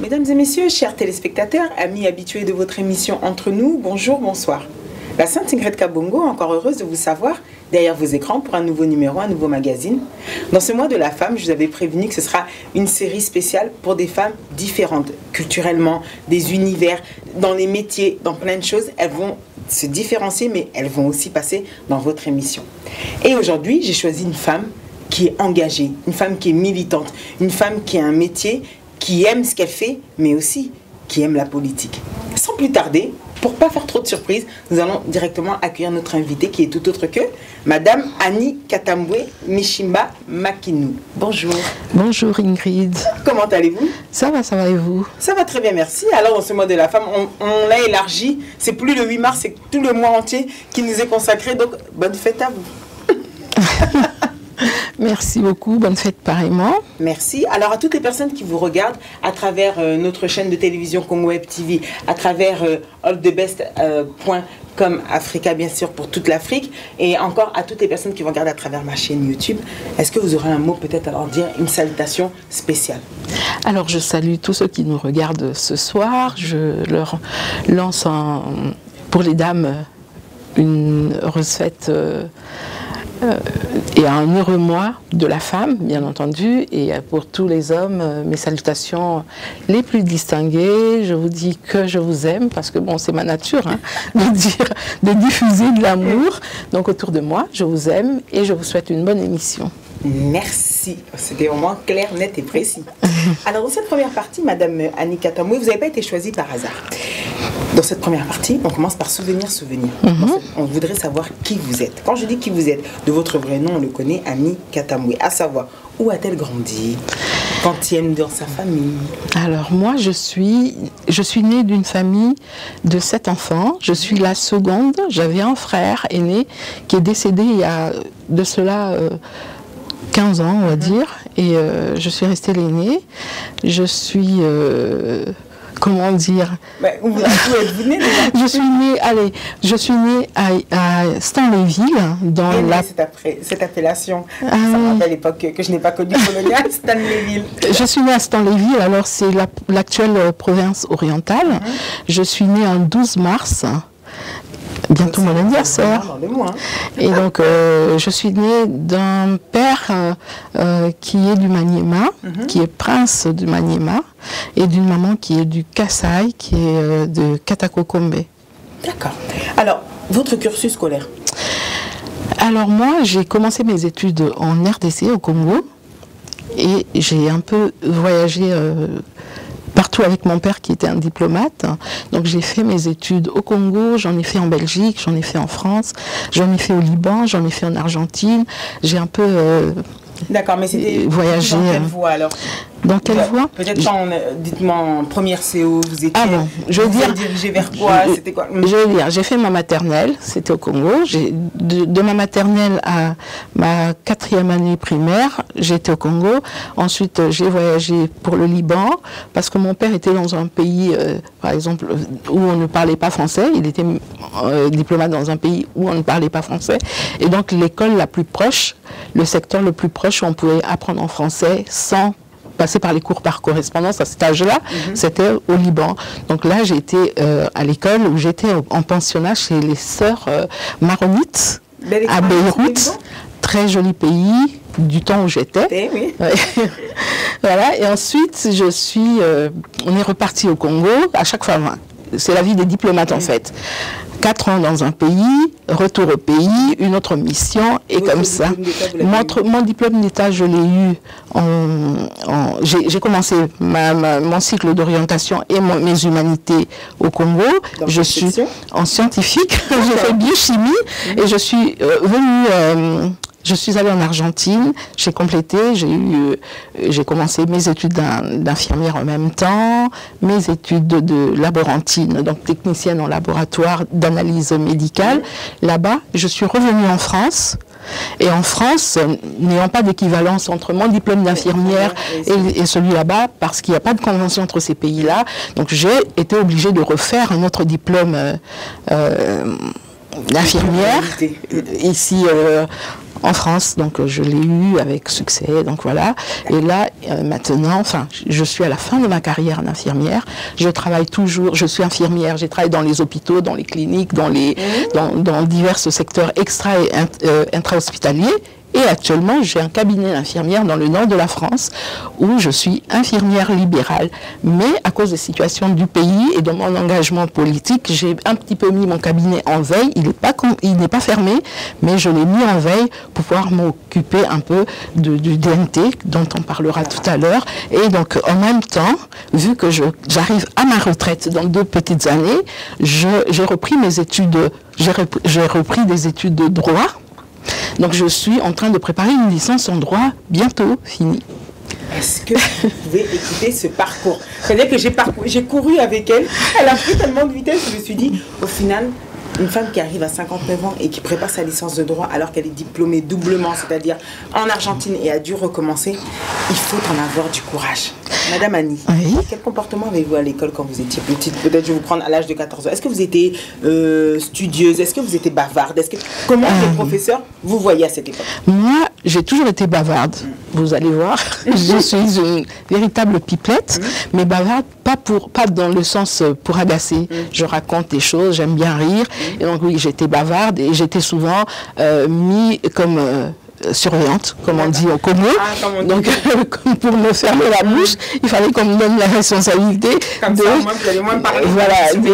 Mesdames et messieurs, chers téléspectateurs, amis habitués de votre émission Entre nous, bonjour, bonsoir. La Sainte Ingrid Kabongo, encore heureuse de vous savoir derrière vos écrans pour un nouveau numéro, un nouveau magazine. Dans ce mois de la femme, je vous avais prévenu que ce sera une série spéciale pour des femmes différentes, culturellement, des univers, dans les métiers, dans plein de choses. Elles vont se différencier, mais elles vont aussi passer dans votre émission. Et aujourd'hui, j'ai choisi une femme qui est engagée, une femme qui est militante, une femme qui a un métier, qui aime ce qu'elle fait, mais aussi qui aime la politique. Sans plus tarder, pour ne pas faire trop de surprises, nous allons directement accueillir notre invitée qui est tout autre que Madame Annie Katambwe Mishimba Makinou. Bonjour. Bonjour Ingrid. Comment allez-vous? Ça va et vous? Ça va très bien, merci. Alors, en ce mois de la femme, on l'a élargi. C'est plus le 8 mars, c'est tout le mois entier qui nous est consacré. Donc, bonne fête à vous. Merci beaucoup, bonne fête pareillement. Merci. Alors à toutes les personnes qui vous regardent à travers notre chaîne de télévision Congo Web TV, à travers allthebest.com Africa bien sûr pour toute l'Afrique, et encore à toutes les personnes qui vont regarder à travers ma chaîne YouTube, est-ce que vous aurez un mot peut-être à leur dire, une salutation spéciale? Alors je salue tous ceux qui nous regardent ce soir, je leur lance pour les dames une heureuse fête et un heureux mois de la femme, bien entendu, et pour tous les hommes, mes salutations les plus distinguées. Je vous dis que je vous aime, parce que bon, c'est ma nature hein, de diffuser de l'amour. Donc autour de moi, je vous aime et je vous souhaite une bonne émission. Merci, c'était vraiment clair, net et précis. Alors dans cette première partie, Madame Annie Katambwe, vous n'avez pas été choisie par hasard. Dans cette première partie, on commence par souvenir. On voudrait savoir qui vous êtes. Quand je dis qui vous êtes, de votre vrai nom, on le connaît, Annie Katambwe. À savoir, où a-t-elle grandi? Quand il dans sa famille? Alors moi, je suis née d'une famille de 7 enfants. Je suis la seconde. J'avais un frère aîné qui est décédé il y a de cela 15 ans, on va dire. Et je suis restée l'aînée. Je suis... comment dire? Où êtes-vous née déjà? Je suis née à Stanleyville, dans cette appellation. Ça me rappelle l'époque que je n'ai pas connue coloniale, Stanleyville. Je suis née à Stanleyville, alors c'est l'actuelle province orientale. Je suis née en 12 mars. Bientôt mon anniversaire. Et donc, je suis née d'un père qui est du Maniema, qui est prince du Maniema, et d'une maman qui est du Kasaï, qui est de Katakokombe. D'accord. Alors, votre cursus scolaire? Alors moi, j'ai commencé mes études en RDC, au Congo, et j'ai un peu voyagé partout avec mon père qui était un diplomate. Donc j'ai fait mes études au Congo, j'en ai fait en Belgique, j'en ai fait en France, j'en ai fait au Liban, j'en ai fait en Argentine. J'ai un peu d'accord, mais c'était voyagé. Dans quelle voie alors? Dans quelle voie? Peut-être dites-moi en première CO, vous étiez je veux dire, dirigé vers quoi? C'était quoi? Je veux dire, j'ai fait ma maternelle, c'était au Congo. De ma maternelle à ma 4e année primaire, j'étais au Congo. Ensuite, j'ai voyagé pour le Liban, parce que mon père était dans un pays, par exemple, où on ne parlait pas français. Il était diplomate dans un pays où on ne parlait pas français. Et donc, l'école la plus proche, le secteur le plus proche où on pouvait apprendre en français sans passer par les cours par correspondance à cet âge-là, c'était au Liban. Donc là, j'ai été à l'école où j'étais en pensionnat chez les sœurs maronites à Beyrouth. Très joli pays du temps où j'étais. Oui. Voilà. Et ensuite, on est reparti au Congo. À chaque fois, c'est la vie des diplomates en fait. 4 ans dans un pays, retour au pays, une autre mission, et comme ça. Mon diplôme d'État, je l'ai eu j'ai commencé mon cycle d'orientation et mes humanités au Congo. Je suis en scientifique, j'ai fait biochimie, et je suis venue... je suis allée en Argentine, j'ai complété, j'ai commencé mes études d'infirmière en même temps, mes études de laborantine, donc technicienne en laboratoire d'analyse médicale. Là-bas, je suis revenue en France. Et en France, n'ayant pas d'équivalence entre mon diplôme d'infirmière et celui là-bas, parce qu'il n'y a pas de convention entre ces pays-là, donc j'ai été obligée de refaire un autre diplôme d'infirmière ici en France. Donc je l'ai eu avec succès. Donc voilà. Et là, maintenant, enfin, je suis à la fin de ma carrière d'infirmière. Je travaille toujours, je suis infirmière, j'ai travaillé dans les hôpitaux, dans les cliniques, dans divers secteurs extra et intra-hospitaliers. Et actuellement, j'ai un cabinet d'infirmière dans le nord de la France où je suis infirmière libérale. Mais à cause des situations du pays et de mon engagement politique, j'ai un petit peu mis mon cabinet en veille. Il n'est pas fermé, mais je l'ai mis en veille pour pouvoir m'occuper un peu du DNT, dont on parlera tout à l'heure. Et donc, en même temps, vu que j'arrive à ma retraite dans 2 petites années, j'ai repris mes études, j'ai repris des études de droit. Donc je suis en train de préparer une licence en droit, bientôt finie. Est-ce que vous pouvez écouter ce parcours? C'est-à-dire que j'ai couru avec elle, elle a pris tellement de vitesse, je me suis dit, au final, une femme qui arrive à 59 ans et qui prépare sa licence de droit alors qu'elle est diplômée doublement, c'est-à-dire en Argentine et a dû recommencer, il faut en avoir du courage. Madame Annie, oui. Quel comportement avez-vous à l'école quand vous étiez petite? Peut-être je vais vous prendre à l'âge de 14 ans. Est-ce que vous étiez studieuse? Est-ce que vous étiez bavarde? Comment les professeurs vous voyaient à cette époque? Moi, j'ai toujours été bavarde. Vous allez voir, je suis une véritable pipelette, mais bavarde pas dans le sens pour agacer. Je raconte des choses, j'aime bien rire. Et donc oui, j'étais bavarde et j'étais souvent mis comme surveillante, comme on dit au Congo. Donc, pour me fermer la bouche, il fallait qu'on me donne la responsabilité. Comme ça, moi, vous allez moins parler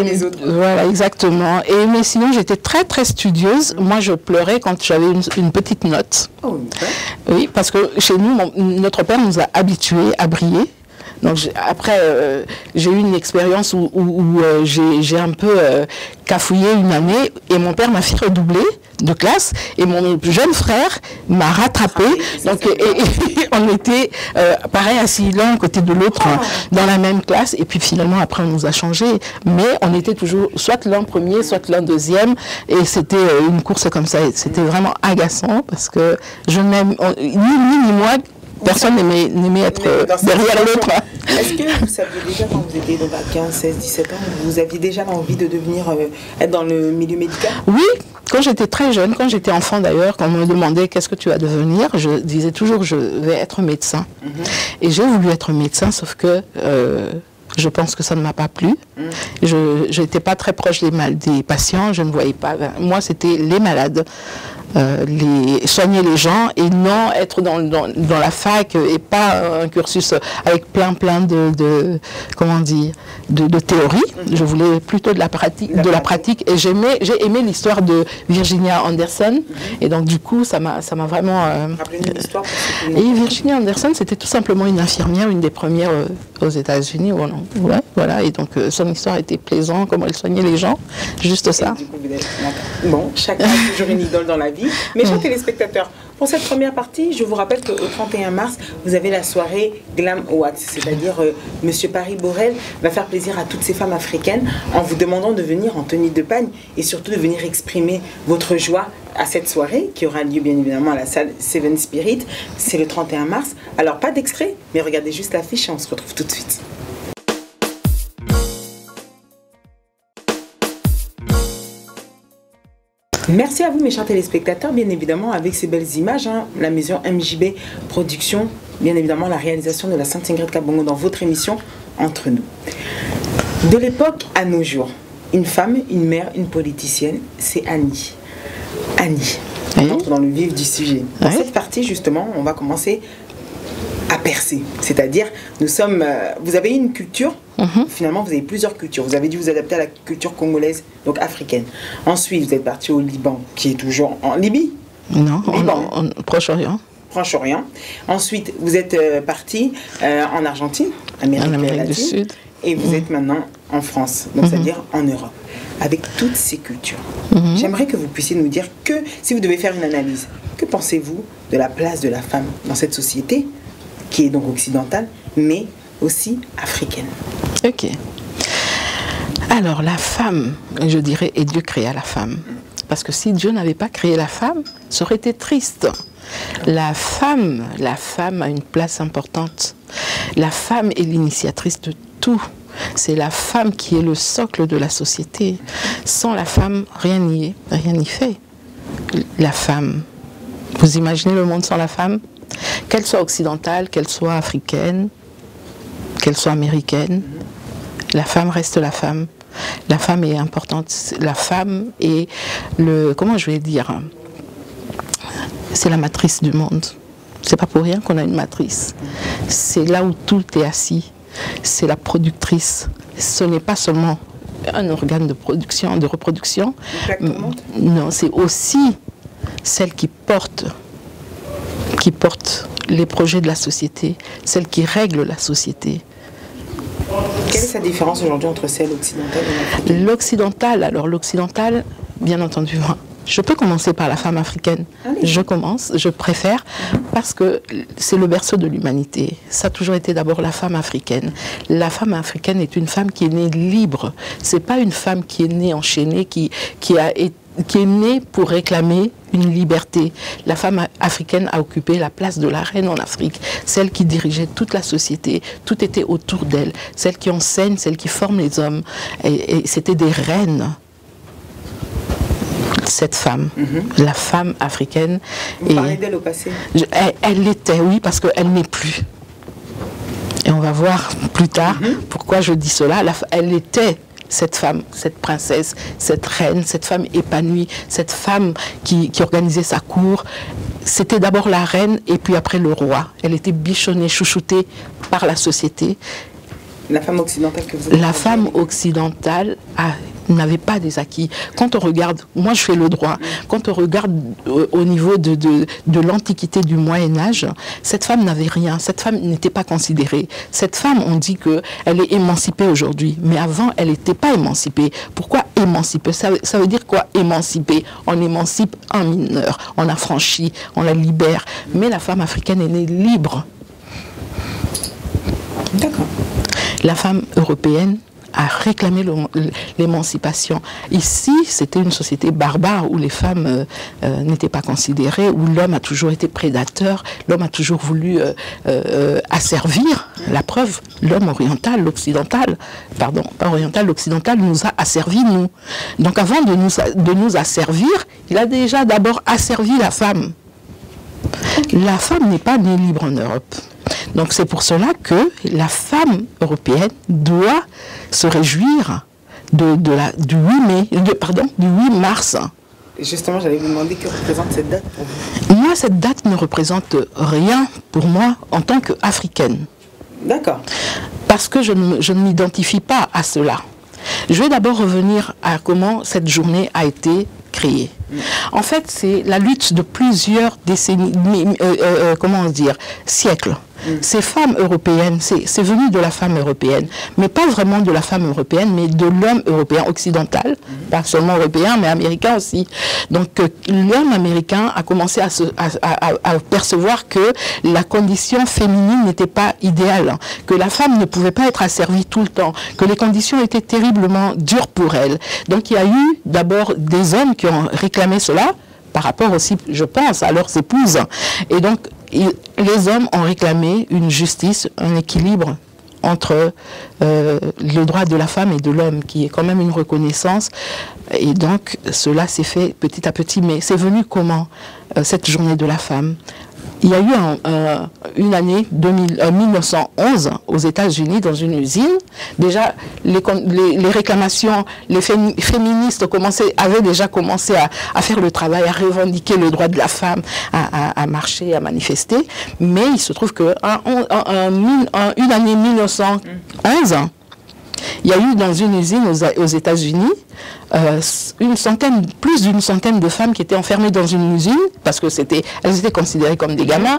les autres. Voilà, exactement. Mais sinon, j'étais très, très studieuse. Moi, je pleurais quand j'avais une petite note. Oh, okay. Oui, parce que chez nous, notre père nous a habitués à briller. Donc après, j'ai eu une expérience où j'ai un peu cafouillé une année et mon père m'a fait redoubler de classe et mon jeune frère m'a rattrapé. Donc on était pareil assis l'un à côté de l'autre dans la même classe et puis finalement après on nous a changé. Mais on était toujours soit l'un premier, soit l'un deuxième et c'était une course comme ça. C'était vraiment agaçant parce que je n'aime ni lui ni moi. Personne n'aimait être derrière l'autre. Est-ce que vous saviez déjà quand vous étiez donc à 15, 16, 17 ans, vous aviez déjà l'envie de devenir, être dans le milieu médical? Oui, quand j'étais très jeune, quand j'étais enfant d'ailleurs, quand on me demandait qu'est-ce que tu vas devenir, je disais toujours je vais être médecin. Et j'ai voulu être médecin, sauf que je pense que ça ne m'a pas plu. Je n'étais pas très proche des patients, je ne voyais pas. Moi, c'était les malades. Soigner les gens et non être dans la fac et pas un cursus avec plein de comment dire de théorie. Je voulais plutôt de la pratique et j'ai aimé l'histoire de Virginia Anderson et donc du coup ça m'a vraiment rappelez-nous l'histoire. Et Virginia Anderson, c'était tout simplement une infirmière, une des premières aux États-Unis. Voilà, et donc son histoire était plaisante, comment elle soignait les gens, juste ça. Bon, chacun a toujours une idole dans la vie. Mais chers téléspectateurs, pour cette première partie, je vous rappelle qu'au 31 mars, vous avez la soirée Glam Awards, c'est-à-dire Monsieur Paris Borel va faire plaisir à toutes ces femmes africaines en vous demandant de venir en tenue de pagne et surtout de venir exprimer votre joie à cette soirée qui aura lieu bien évidemment à la salle Seven Spirit. C'est le 31 mars. Alors pas d'extrait, mais regardez juste l'affiche et on se retrouve tout de suite. Merci à vous mes chers téléspectateurs, bien évidemment avec ces belles images, la maison MJB Production, bien évidemment la réalisation de la Sainte Ingrid Kabongo dans votre émission Entre nous. De l'époque à nos jours, une femme, une mère, une politicienne, c'est Annie. Annie, on entre dans le vif du sujet. Dans cette partie justement, on va commencer à percer, c'est-à-dire vous avez une culture. Finalement, vous avez plusieurs cultures. Vous avez dû vous adapter à la culture congolaise, donc africaine. Ensuite, vous êtes parti au Liban, qui est toujours en Libye. Non, en Proche-Orient. Proche-Orient. Ensuite, vous êtes parti en Argentine, Amérique du Sud. Et vous êtes maintenant en France, donc c'est-à-dire en Europe, avec toutes ces cultures. J'aimerais que vous puissiez nous dire que, si vous devez faire une analyse, que pensez-vous de la place de la femme dans cette société, qui est donc occidentale, mais aussi africaine? Ok. Alors la femme, je dirais, et Dieu créa la femme. Parce que si Dieu n'avait pas créé la femme, ça aurait été triste. La femme a une place importante. La femme est l'initiatrice de tout. C'est la femme qui est le socle de la société. Sans la femme, rien n'y est, rien n'y fait. La femme Vous imaginez le monde sans la femme? Qu'elle soit occidentale, qu'elle soit africaine, qu'elle soit américaine, la femme reste la femme. La femme est importante. La femme est comment je vais dire? C'est la matrice du monde. C'est pas pour rien qu'on a une matrice. C'est là où tout est assis. C'est la productrice. Ce n'est pas seulement un organe de production, de reproduction. Non, c'est aussi celle qui porte les projets de la société, celle qui règle la société. Quelle est sa différence aujourd'hui entre celle occidentale et l'africaine? L'occidentale, alors l'occidentale, bien entendu, je peux commencer par la femme africaine. Allez. Je préfère, parce que c'est le berceau de l'humanité. Ça a toujours été d'abord la femme africaine. La femme africaine est une femme qui est née libre. C'est pas une femme qui est née enchaînée, qui est née pour réclamer une liberté. La femme africaine a occupé la place de la reine en Afrique, celle qui dirigeait toute la société, tout était autour d'elle, celle qui enseigne, celle qui forme les hommes. Et c'était des reines. Cette femme, la femme africaine. Vous parlez d'elle au passé? Elle l'était, oui, parce qu'elle n'est plus. Et on va voir plus tard pourquoi je dis cela. Elle était cette femme, cette princesse, cette reine, cette femme épanouie, cette femme qui organisait sa cour. C'était d'abord la reine et puis après le roi. Elle était bichonnée, chouchoutée par la société. La femme occidentale que vous avez... La femme occidentale n'avait pas des acquis. Quand on regarde, moi je fais le droit, quand on regarde au niveau de l'Antiquité, du Moyen-Âge, cette femme n'avait rien, cette femme n'était pas considérée. Cette femme, on dit qu'elle est émancipée aujourd'hui, mais avant, elle n'était pas émancipée. Pourquoi émancipée? Ça veut dire quoi, émanciper? On émancipe un mineur, on affranchit, on la libère. Mais la femme africaine est née libre. D'accord. La femme européenne a réclamé l'émancipation. Ici, c'était une société barbare où les femmes n'étaient pas considérées, où l'homme a toujours été prédateur, l'homme a toujours voulu asservir. La preuve, l'homme oriental, l'occidental, pardon, pas oriental, l'occidental nous a asservis, nous. Donc avant de nous asservir, il a déjà d'abord asservi la femme. La femme n'est pas née libre en Europe. Donc c'est pour cela que la femme européenne doit se réjouir du 8 mars. Justement, j'allais vous demander que représente cette date pour vous. Moi, cette date ne représente rien pour moi en tant qu'Africaine. D'accord. Parce que je ne m'identifie pas à cela. Je vais d'abord revenir à comment cette journée a été créée. En fait, c'est la lutte de plusieurs décennies, siècles. Ces femmes européennes, c'est venu de la femme européenne, mais pas vraiment de la femme européenne, mais de l'homme européen occidental, pas seulement européen, mais américain aussi. Donc l'homme américain a commencé à percevoir que la condition féminine n'était pas idéale, que la femme ne pouvait pas être asservie tout le temps, que les conditions étaient terriblement dures pour elle. Donc il y a eu d'abord des hommes qui ont réclamé cela, par rapport aussi, je pense, à leurs épouses. Et donc, les hommes ont réclamé une justice, un équilibre entre le droit de la femme et de l'homme, qui est quand même une reconnaissance. Et donc, cela s'est fait petit à petit. Mais c'est venu comment, cette journée de la femme? Il y a eu une année, 1911, aux États-Unis, dans une usine. Déjà, les réclamations, les féministes avaient déjà commencé à faire le travail, à revendiquer le droit de la femme, à marcher, à manifester. Mais il se trouve qu'une année 1911, il y a eu dans une usine aux États-Unis plus d'une centaine de femmes qui étaient enfermées dans une usine parce que elles étaient considérées comme des gamines.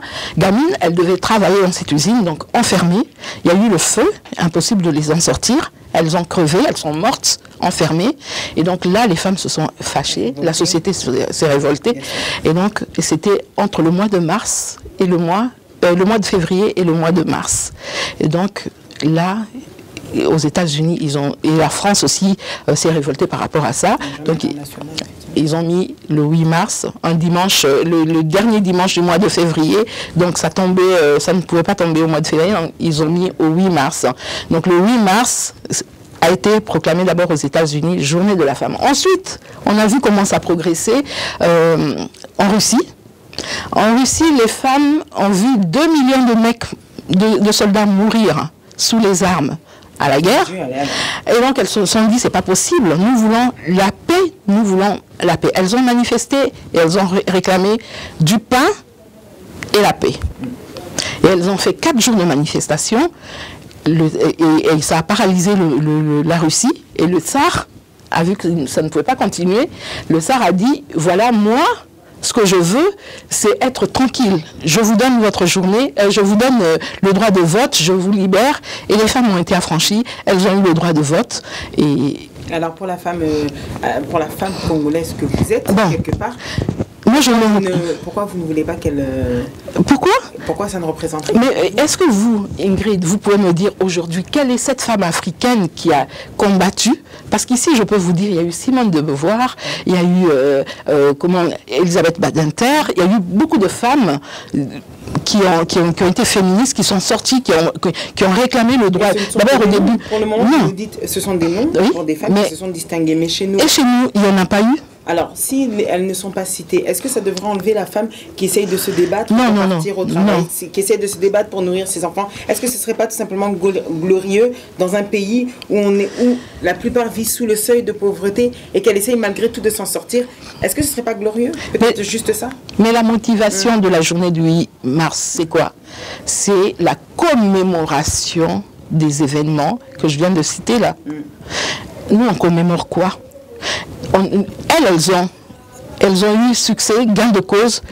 Elles devaient travailler dans cette usine, donc enfermées. Il y a eu le feu, impossible de les en sortir. Elles ont crevé, elles sont mortes, enfermées. Et donc là, les femmes se sont fâchées, la société s'est révoltée. Et donc, c'était entre le mois de mars et le mois de février et le mois de mars. Et donc là, aux États-Unis, et la France aussi s'est révoltée par rapport à ça. Donc ils ont mis le 8 mars, un dimanche, le dernier dimanche du mois de février. Donc ça ne pouvait pas tomber au mois de février. Donc ils ont mis au 8 mars. Donc le 8 mars a été proclamé d'abord aux États-Unis, journée de la femme. Ensuite, on a vu comment ça progressait en Russie. En Russie, les femmes ont vu 2 millions de mecs, de soldats mourir sous les armes à la guerre. Et donc elles se sont dit, c'est pas possible, nous voulons la paix, nous voulons la paix. Elles ont manifesté et elles ont réclamé du pain et la paix. Et elles ont fait 4 jours de manifestation et ça a paralysé la Russie. Et le tsar a vu que ça ne pouvait pas continuer. Le tsar a dit, voilà, moi, ce que je veux, c'est être tranquille. Je vous donne votre journée, je vous donne le droit de vote, je vous libère. Et les femmes ont été affranchies, elles ont eu le droit de vote. Et... Alors pour la femme congolaise que vous êtes, bon, quelque part, moi, pourquoi vous ne voulez pas qu'elle... Pourquoi ça ne représente rien? Mais est-ce que vous, Ingrid, vous pouvez me dire aujourd'hui quelle est cette femme africaine qui a combattu? Parce qu'ici, je peux vous dire, il y a eu Simone de Beauvoir, il y a eu Elisabeth Badinter, il y a eu beaucoup de femmes qui ont été féministes, qui sont sorties, qui ont réclamé le droit. D'abord, au début... Pour le moment, vous dites, ce sont des noms pour des femmes qui se sont distinguées, mais chez nous... Et chez nous, il n'y en a pas eu. Alors, si elles ne sont pas citées, est-ce que ça devrait enlever la femme qui essaye de se débattre pour partir au travail, qui essaye de se débattre pour nourrir ses enfants? Est-ce que ce ne serait pas tout simplement glorieux dans un pays où la plupart vivent sous le seuil de pauvreté et qu'elle essaye malgré tout de s'en sortir? Est-ce que ce ne serait pas glorieux? Peut-être juste ça. Mais la motivation de la journée du 8 mars, c'est quoi? C'est la commémoration des événements que je viens de citer là. Nous, on commémore quoi? Elles ont eu succès, gain de cause,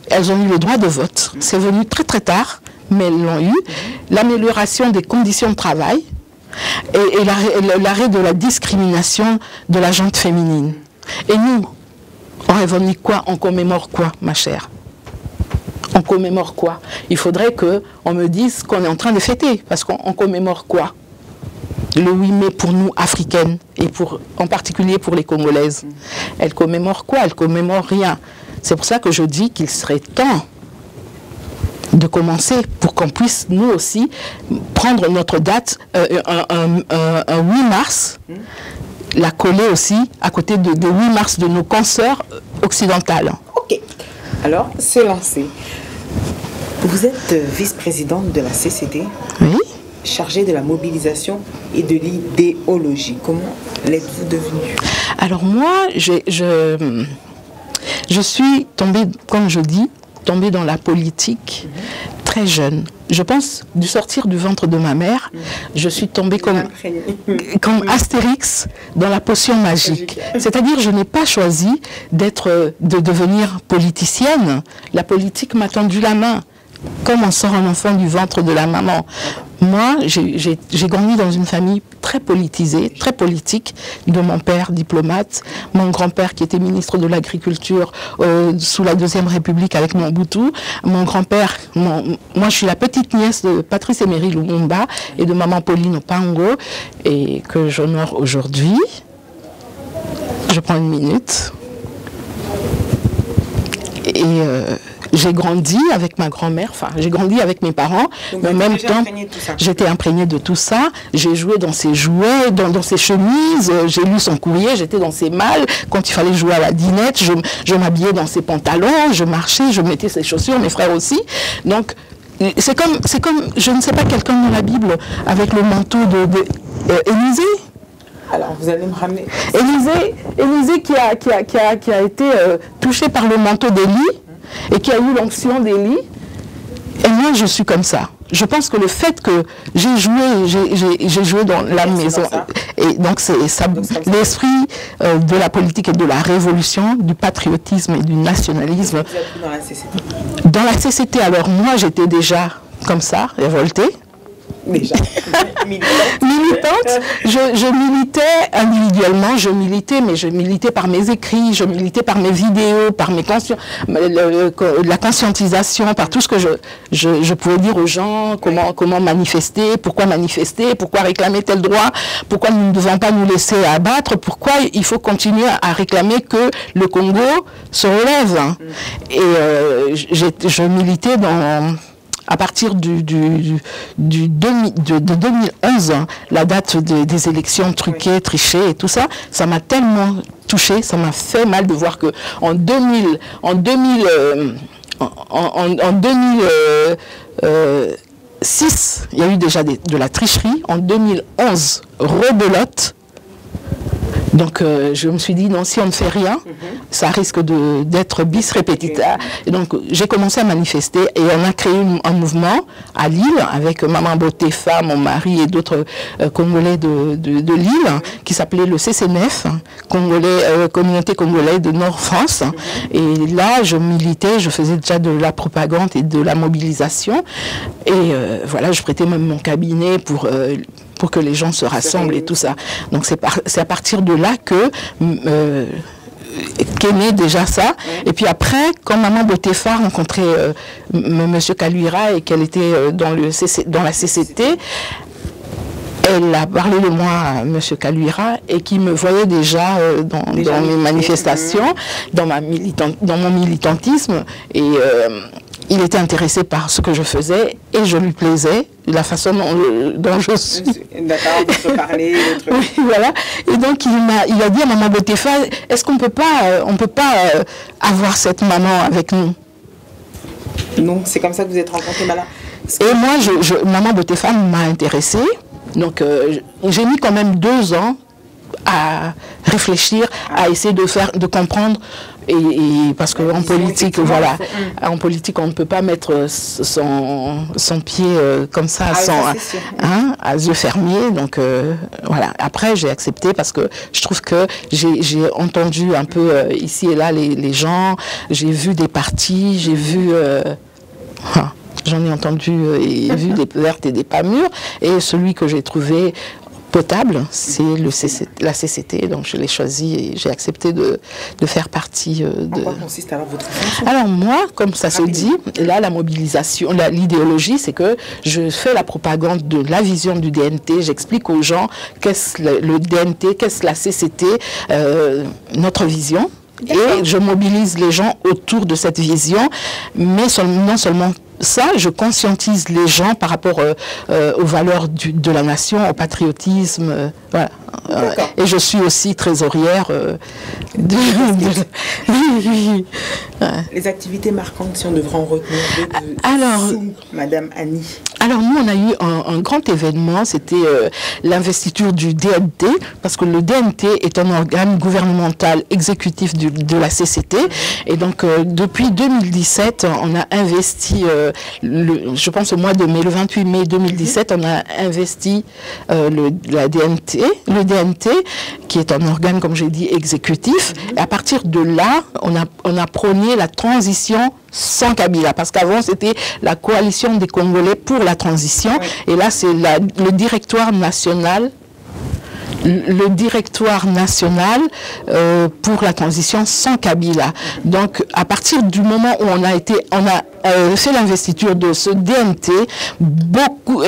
elles ont eu le droit de vote. C'est venu très très tard, mais elles l'ont eu. L'amélioration des conditions de travail et l'arrêt de la discrimination de la gente féminine. Et nous, on revendique quoi? On commémore quoi, ma chère? On commémore quoi? Il faudrait qu'on me dise qu'on est en train de fêter, parce qu'on commémore quoi? Le 8 mai pour nous, africaines, et en particulier pour les Congolaises. Elles commémorent quoi? Elles commémorent rien. C'est pour ça que je dis qu'il serait temps de commencer pour qu'on puisse, nous aussi, prendre notre date, un 8 mars, la coller aussi à côté de 8 mars de nos consoeurs occidentales. Ok. Alors, c'est lancé. Vous êtes vice-présidente de la CCD. Oui. Chargée de la mobilisation et de l'idéologie. Comment l'êtes-vous devenue? Alors moi, je suis tombée, comme je dis, tombée dans la politique très jeune. Je pense, du sortir du ventre de ma mère, je suis tombée comme Astérix dans la potion magique. C'est-à-dire, je n'ai pas choisi de devenir politicienne. La politique m'a tendu la main. Comme on sort un enfant du ventre de la maman. Moi, j'ai grandi dans une famille très politisée, très politique, de mon père diplomate, mon grand-père qui était ministre de l'Agriculture sous la Deuxième République avec Mobutu, mon grand-père, moi je suis la petite nièce de Patrice Emery Lumumba et de maman Pauline Opango, et que j'honore aujourd'hui. Je prends une minute. Et j'ai grandi avec ma grand-mère, enfin j'ai grandi avec mes parents, mais en même temps j'étais imprégnée de tout ça. J'ai joué dans ses jouets, dans ses chemises, j'ai lu son courrier, j'étais dans ses malles. Quand il fallait jouer à la dinette, je m'habillais dans ses pantalons, je marchais, je mettais ses chaussures, mes frères aussi. Donc c'est comme, je ne sais pas, quelqu'un dans la Bible avec le manteau d'Élisée. Alors, vous allez me ramener... Élisée qui a été touché par le manteau d'Élie et qui a eu l'onction d'Élie. Et moi, je suis comme ça. Je pense que le fait que j'ai joué dans la maison, et donc c'est l'esprit de la politique et de la révolution, du patriotisme et du nationalisme. Vous êtes dans la CCT? Dans la CCT, alors moi, j'étais déjà comme ça, révoltée. Déjà militante. Je militais individuellement, mais je militais par mes écrits, je militais par mes vidéos, par la conscientisation, par tout ce que je pouvais dire aux gens, comment manifester, pourquoi réclamer tel droit, pourquoi nous ne devons pas nous laisser abattre, pourquoi il faut continuer à réclamer que le Congo se relève. Et je militais à partir de 2011, la date des élections truquées, trichées et tout ça, ça m'a tellement touchée, ça m'a fait mal de voir que en en 2006, il y a eu déjà de la tricherie. En 2011, rebelote. Donc je me suis dit, non, si on ne fait rien, ça risque d'être bis repetita. Et donc j'ai commencé à manifester et on a créé un mouvement à Lille avec Maman Botefa, mon mari et d'autres Congolais de Lille qui s'appelait le CCNF, Communauté Congolaise de Nord-France. Et là, je militais, je faisais déjà de la propagande et de la mobilisation. Et voilà, je prêtais même mon cabinet pour que les gens se rassemblent et tout ça. Donc c'est à partir de là qu'est né déjà ça. Et puis après, quand Maman Botefa rencontrait M. Kaluira et qu'elle était dans la CCT, elle a parlé de moi à M. Kaluira et qui me voyait déjà dans mes manifestations, dans mon militantisme. Et il était intéressé par ce que je faisais et je lui plaisais, la façon dont je suis. D'accord, votre parler, votre... Oui, voilà. Et donc il a dit à Maman Botefa, est-ce qu'on peut pas avoir cette maman avec nous? Non, c'est comme ça que vous êtes rencontrés, Mala. Et moi, Maman Botefa m'a intéressée. Donc j'ai mis quand même 2 ans à réfléchir, à essayer de comprendre. Et parce qu'en politique, voilà, en politique, on ne peut pas mettre son pied comme ça, à yeux fermés. Donc voilà. Après, j'ai accepté parce que je trouve que j'ai entendu un peu ici et là les gens. J'ai vu des partis, j'ai vu. J'en ai entendu et vu des vertes et des pas mûres. Et celui que j'ai trouvé potable, c'est la CCT. Donc je l'ai choisi et j'ai accepté de faire partie de... En quoi consiste alors votre fonction? Alors moi, comme ça se dit, là la mobilisation, l'idéologie, c'est que je fais la propagande de la vision du DNT. J'explique aux gens qu'est-ce le DNT, qu'est-ce la CCT, notre vision. Et je mobilise les gens autour de cette vision, mais non seulement ça, je conscientise les gens par rapport aux valeurs de la nation, au patriotisme. Voilà. Et je suis aussi trésorière Les activités marquantes, si on devrait en retenir sous Madame Annie. Alors nous, on a eu un grand événement, c'était l'investiture du DNT, parce que le DNT est un organe gouvernemental exécutif de la CCT. Et donc depuis 2017, on a investi, je pense au mois de mai, le 28 mai 2017, on a investi le DNT, qui est un organe, comme j'ai dit, exécutif. Et à partir de là, on a prôné la transition sans Kabila, parce qu'avant c'était la coalition des Congolais pour la transition, et là c'est le directoire national pour la transition sans Kabila. Donc à partir du moment où on a fait l'investiture de ce DNT,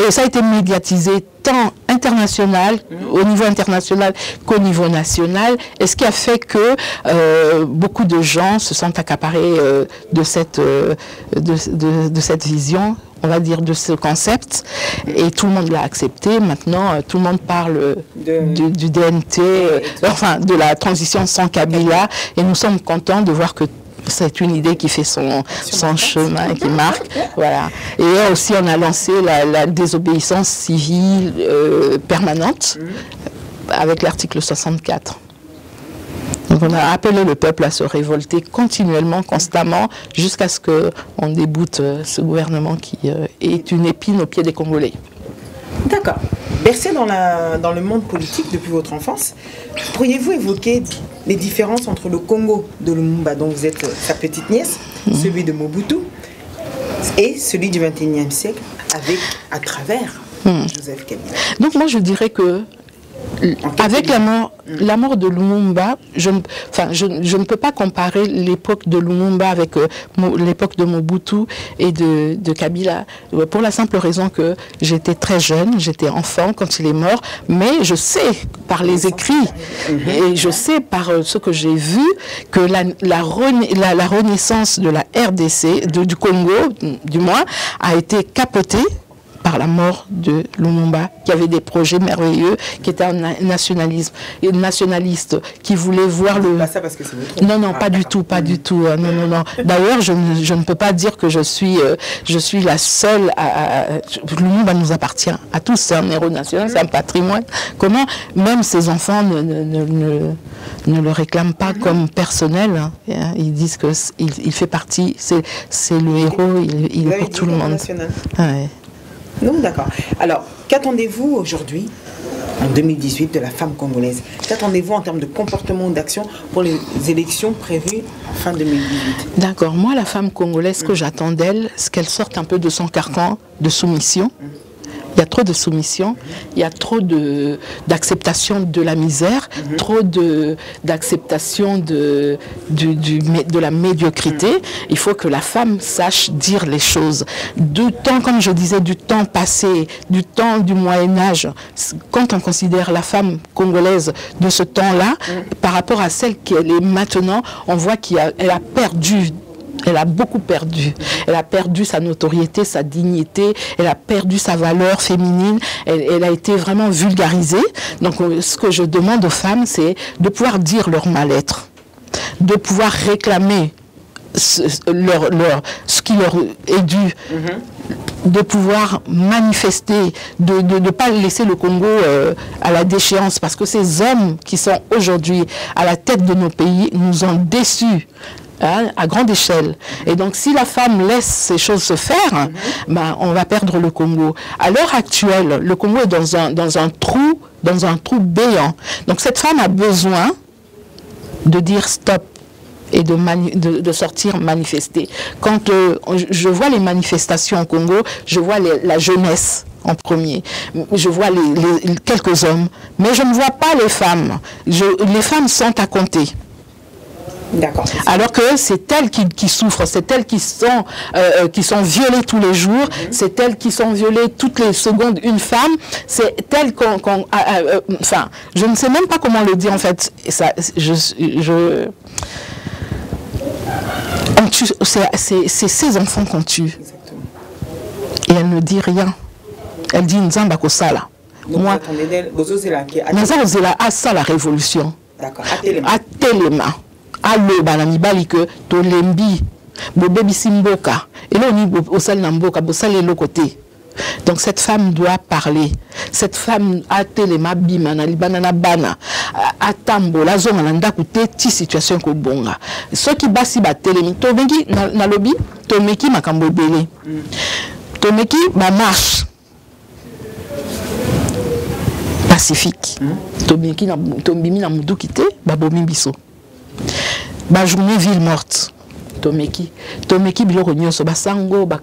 et ça a été médiatisé tant international, au niveau international qu'au niveau national, et ce qui a fait que beaucoup de gens se sont accaparés de cette vision, on va dire, de ce concept, et tout le monde l'a accepté. Maintenant, tout le monde parle du DNT, enfin de la transition sans Kabila, et nous sommes contents de voir que c'est une idée qui fait son chemin, qui marque. Voilà. Et aussi, on a lancé la désobéissance civile permanente avec l'article 64. Donc on a appelé le peuple à se révolter continuellement, constamment, jusqu'à ce qu'on déboute ce gouvernement qui est une épine au pied des Congolais. D'accord. Bercé dans le monde politique depuis votre enfance, pourriez-vous évoquer les différences entre le Congo de Lumumba, dont vous êtes sa petite nièce, celui de Mobutu, et celui du XXIe siècle, à travers Joseph Kabila? Donc moi je dirais que avec la mort de Lumumba, je ne peux pas comparer l'époque de Lumumba avec l'époque de Mobutu et de Kabila, pour la simple raison que j'étais très jeune, j'étais enfant quand il est mort, mais je sais par les écrits et je sais par ce que j'ai vu que la renaissance de la RDC, du Congo du moins, a été capotée par la mort de Lumumba, qui avait des projets merveilleux, qui était un nationaliste, qui voulait voir le... Pas ça parce que c'est votre... Non, non, pas du tout, pas du tout. Non, non, non. D'ailleurs, je ne peux pas dire que je suis la seule Lumumba nous appartient à tous, c'est un héros national, c'est un patrimoine. Comment même ses enfants ne le réclament pas comme personnel, hein. Ils disent qu'il fait partie, c'est le héros, il est pour tout le monde. Ouais. Non, d'accord. Alors, qu'attendez-vous aujourd'hui, en 2018, de la femme congolaise? Qu'attendez-vous en termes de comportement ou d'action pour les élections prévues en fin 2018? D'accord. Moi, la femme congolaise, ce que j'attends d'elle, c'est qu'elle sorte un peu de son carcan de soumission. Il y a trop de soumission, il y a trop d'acceptation de la misère, trop d'acceptation de la médiocrité. Il faut que la femme sache dire les choses. Du temps, comme je disais, du temps passé, du temps du Moyen-Âge, quand on considère la femme congolaise de ce temps-là, par rapport à celle qu'elle est maintenant, on voit qu'elle a perdu. Elle a beaucoup perdu. Elle a perdu sa notoriété, sa dignité, elle a perdu sa valeur féminine, elle a été vraiment vulgarisée. Donc ce que je demande aux femmes, c'est de pouvoir dire leur mal-être, de pouvoir réclamer ce qui leur est dû, de pouvoir manifester, de ne pas laisser le Congo à la déchéance, parce que ces hommes qui sont aujourd'hui à la tête de nos pays nous ont déçus. Hein, à grande échelle. Et donc, si la femme laisse ces choses se faire, ben, on va perdre le Congo. À l'heure actuelle, le Congo est dans un trou béant. Donc, cette femme a besoin de dire stop et de sortir manifester. Quand je vois les manifestations au Congo, je vois la jeunesse en premier. Je vois quelques hommes, mais je ne vois pas les femmes. Les femmes sont à compter. Alors que c'est elles qui souffrent, c'est elles qui sont violées tous les jours, c'est elles qui sont violées toutes les secondes. Une femme, c'est elles enfin, je ne sais même pas comment le dire en fait. C'est ses enfants qu'on tue. Et elle ne dit rien. Elle dit Nzamba Kosala. Moi, ça la révolution. À Téléma. Allo banamibali que tolembi bobebi simboka et là on au sal namboka bosal le côté. Donc cette femme doit parler. Cette femme a téléma bimana libanana bana atambo la zone nanda koute ti situation ko bonga. Ceux qui basi ba télémi to bengi na lobby to meki makambo belé. To meki ba marche pacifique. To meki na to bimi na mudu kité ba bomi biso. Ba journée ville morte tomeki biloko nyonso basango ba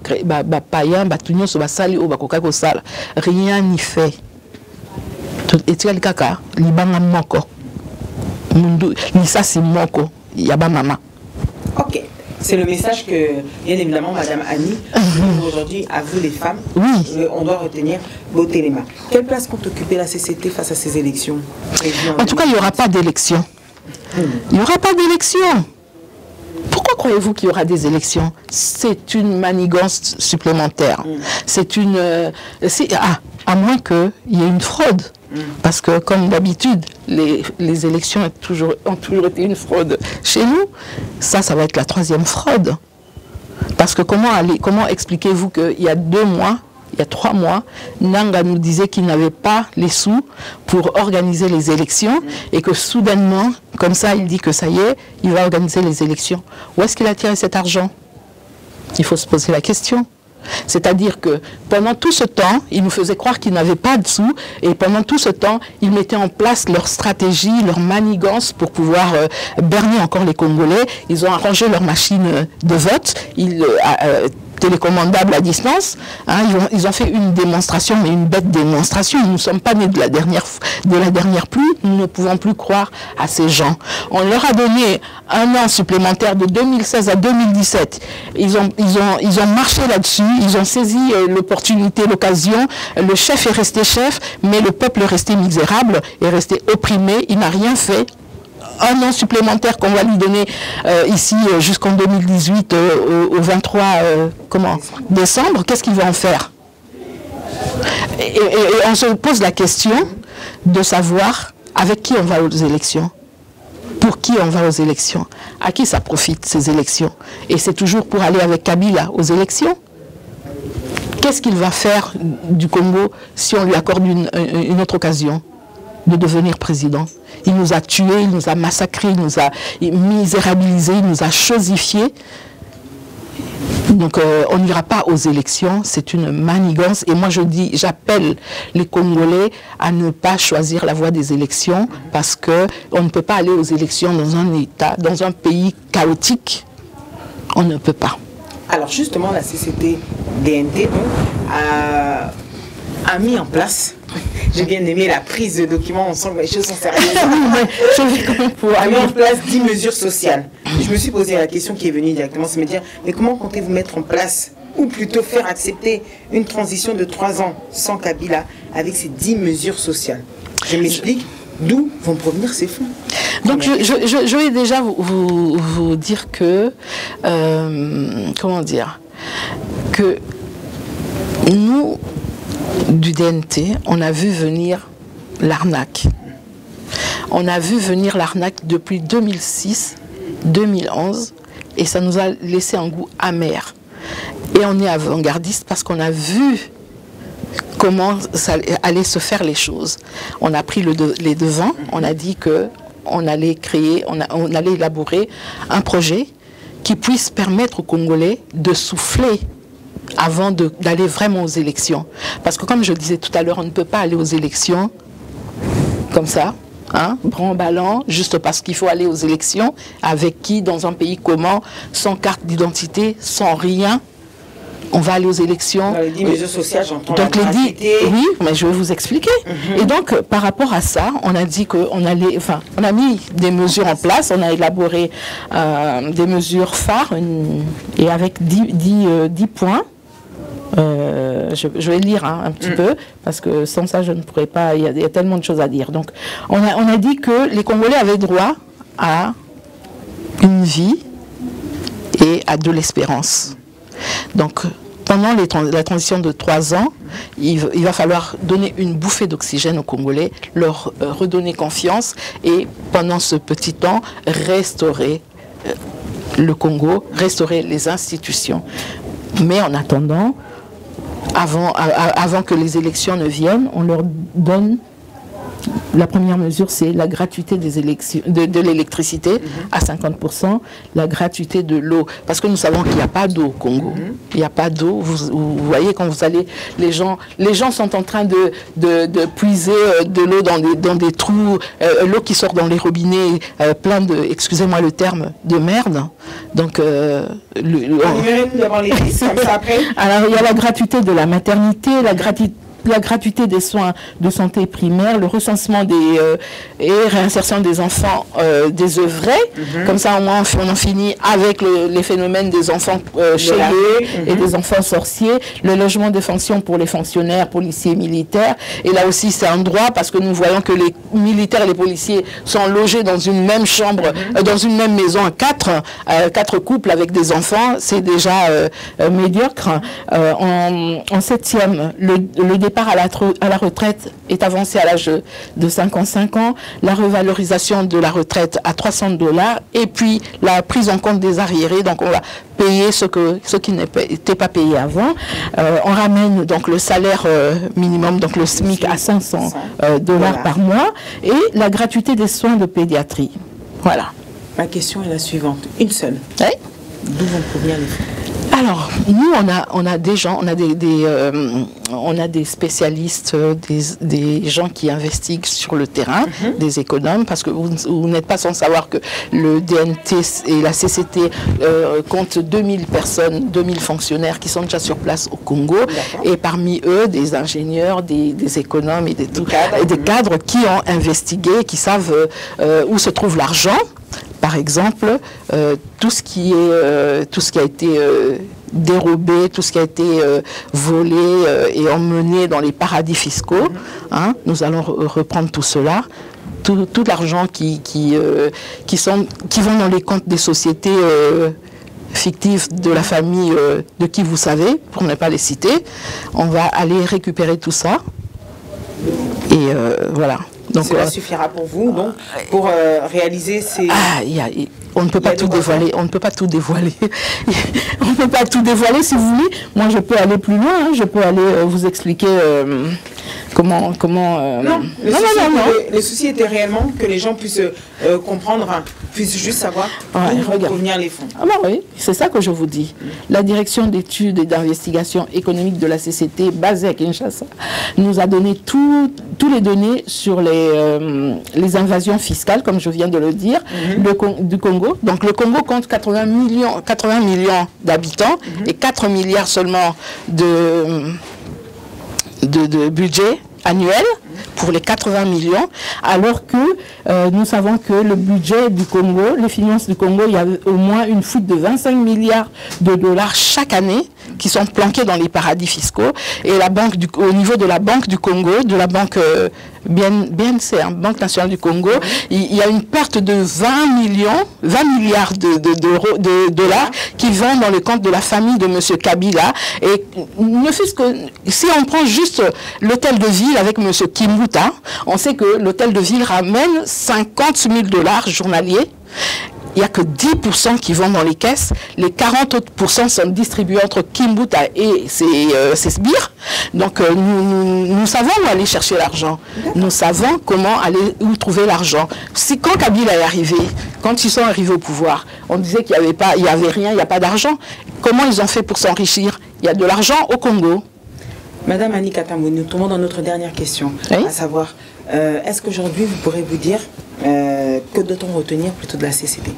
païen batunyo so basali o bakoka ko sala rien n'y fait etikali kaka libanga moko mundu lisasi moko ya ba mama. OK, c'est le message que bien évidemment madame Annie aujourd'hui à vous les femmes. Oui, on doit retenir Botelema. Quelle place compte occuper la CCT face à ces élections? En tout cas, il n'y aura pas d'élection. Il n'y aura pas d'élection. Pourquoi croyez-vous qu'il y aura des élections? C'est une manigance supplémentaire. C'est une... à moins qu'il y ait une fraude. Parce que, comme d'habitude, les élections ont toujours été une fraude. Chez nous, ça va être la troisième fraude. Parce que comment expliquez-vous qu'il y a 2 mois, il y a 3 mois, Nanga nous disait qu'il n'avait pas les sous pour organiser les élections et que soudainement, comme ça, il dit que ça y est, il va organiser les élections. Où est-ce qu'il a tiré cet argent? Il faut se poser la question. C'est-à-dire que pendant tout ce temps, ils nous faisaient croire qu'ils n'avaient pas de sous et pendant tout ce temps, ils mettaient en place leur stratégie, leur manigance pour pouvoir berner encore les Congolais. Ils ont arrangé leur machine de vote. Télécommandable à distance, hein, ils ont fait une démonstration, mais une bête démonstration. Nous ne sommes pas nés de la dernière pluie, nous ne pouvons plus croire à ces gens. On leur a donné 1 an supplémentaire de 2016 à 2017. Ils ont marché là-dessus, ils ont saisi l'opportunité, l'occasion. Le chef est resté chef, mais le peuple est resté misérable, est resté opprimé, il n'a rien fait. 1 an supplémentaire qu'on va lui donner ici jusqu'en 2018 au 23 décembre, qu'est-ce qu'il va en faire? Et on se pose la question de savoir avec qui on va aux élections. Pour qui on va aux élections? À qui ça profite ces élections? Et c'est toujours pour aller avec Kabila aux élections? Qu'est-ce qu'il va faire du Congo si on lui accorde une autre occasion de devenir président? Il nous a tués, il nous a massacrés, il nous a misérabilisés, il nous a chosifiés. Donc on n'ira pas aux élections, c'est une manigance. Et moi je dis, j'appelle les Congolais à ne pas choisir la voie des élections parce qu'on ne peut pas aller aux élections dans un État, dans un pays chaotique. On ne peut pas. Alors justement, la CCT DNT a mis en place, j'ai bien aimé la prise de documents, on sent que les choses sont sérieuses. A mis en place 10 mesures sociales. Je me suis posé la question qui est venue directement, c'est me dire, mais comment comptez-vous mettre en place, ou plutôt faire accepter une transition de 3 ans sans Kabila avec ces 10 mesures sociales? Je m'explique, d'où vont provenir ces fonds? Donc je vais déjà vous dire que, comment dire, que nous, du DNT, on a vu venir l'arnaque. On a vu venir l'arnaque depuis 2006, 2011, et ça nous a laissé un goût amer. Et on est avant-gardiste parce qu'on a vu comment ça allait se faire les choses. On a pris les devants, on a dit qu'on allait créer, on allait élaborer un projet qui puisse permettre aux Congolais de souffler avant d'aller vraiment aux élections. Parce que comme je disais tout à l'heure, on ne peut pas aller aux élections comme ça, hein, bramballant, juste parce qu'il faut aller aux élections. Avec qui, dans un pays comment, sans carte d'identité, sans rien, on va aller aux élections. Dans les 10 mesures sociales, j'entends donc la gratuité. Oui, mais je vais vous expliquer. Et donc, par rapport à ça, on a dit qu'on allait, enfin, on a mis des mesures en place, on a élaboré des mesures phares, et avec 10 points. Je vais lire un petit peu, parce que sans ça, je ne pourrais pas, il y a tellement de choses à dire. Donc, on a dit que les Congolais avaient droit à une vie et à de l'espérance. Donc, pendant la transition de 3 ans, il va falloir donner une bouffée d'oxygène aux Congolais, leur redonner confiance et, pendant ce petit temps, restaurer le Congo, restaurer les institutions. Mais en attendant, avant que les élections ne viennent, on leur donne... La première mesure, c'est la gratuité des élections, de l'électricité à 50%, la gratuité de l'eau. Parce que nous savons qu'il n'y a pas d'eau au Congo. Il n'y a pas d'eau. Vous voyez, quand vous allez, les gens sont en train de puiser de l'eau dans des trous, l'eau qui sort dans les robinets, plein de, excusez-moi le terme, de merde. Donc, alors, il y a la gratuité de la maternité, la gratuité des soins de santé primaire, le recensement et réinsertion des enfants désœuvrés. Comme ça, au moins, on en finit avec les phénomènes des enfants chéliers et des enfants sorciers. Le logement de fonction pour les fonctionnaires, policiers, militaires. Et là aussi, c'est un droit parce que nous voyons que les militaires et les policiers sont logés dans une même chambre, dans une même maison, quatre couples avec des enfants. C'est déjà médiocre. En 7e, le départ à la retraite est avancé à l'âge de 55 ans, la revalorisation de la retraite à $300 et puis la prise en compte des arriérés, donc on va payer ce qui n'était pas payé avant. On ramène donc le salaire minimum, donc le SMIC à $500 par mois et la gratuité des soins de pédiatrie. Voilà. Ma question est la suivante, une seule. Oui. D'où vont provenir les fonds? Alors, nous, on a des gens, on a des spécialistes, des gens qui investiguent sur le terrain, des économes, parce que vous n'êtes pas sans savoir que le DNT et la CCT comptent 2000 personnes, 2000 fonctionnaires qui sont déjà sur place au Congo, et parmi eux, des ingénieurs, des économes et des cadres qui ont investigué, qui savent où se trouve l'argent. Par exemple, tout ce qui a été dérobé, tout ce qui a été volé et emmené dans les paradis fiscaux, hein, nous allons reprendre tout cela. Tout l'argent qui vont dans les comptes des sociétés fictives de la famille de qui vous savez, pour ne pas les citer. On va aller récupérer tout ça. Et voilà. Donc, cela suffira pour vous, donc, pour réaliser ces... On ne peut pas tout dévoiler. On ne peut pas tout dévoiler. On ne peut pas tout dévoiler, si vous voulez. Moi, je peux aller plus loin. Hein. Je peux aller vous expliquer comment. Non. Le souci était réellement que les gens puissent comprendre, puissent juste savoir où vont provenir les fonds. Ah bah oui, c'est ça que je vous dis. La direction d'études et d'investigation économique de la CCT, basée à Kinshasa, nous a donné toutes les données sur les invasions fiscales, comme je viens de le dire, du Congo. Donc le Congo compte 80 millions d'habitants et 4 milliards seulement de budget annuel pour les 80 millions, alors que nous savons que le budget du Congo, les finances du Congo, il y a au moins une fuite de 25 milliards de dollars chaque année qui sont planqués dans les paradis fiscaux. Et au niveau de la Banque du Congo, de la banque BNC, Banque nationale du Congo, il y a une perte de 20 milliards de dollars qui vont dans le compte de la famille de M. Kabila. Et ne fût-ce que, si on prend juste l'hôtel de ville avec M. Kimbuta, on sait que l'hôtel de ville ramène 50 000 dollars journaliers. Il n'y a que 10% qui vont dans les caisses. Les 40 autres % sont distribués entre Kimbuta et ses sbires. Donc nous savons où aller chercher l'argent. Nous savons où trouver l'argent. Quand Kabila est arrivé, quand ils sont arrivés au pouvoir, on disait qu'il n'y avait rien, il n'y a pas d'argent. Comment ils ont fait pour s'enrichir? Il y a de l'argent au Congo. Madame Annie Katambo, nous tombons dans notre dernière question, à savoir, est-ce qu'aujourd'hui vous pourrez vous dire que doit-on retenir plutôt de la CCT?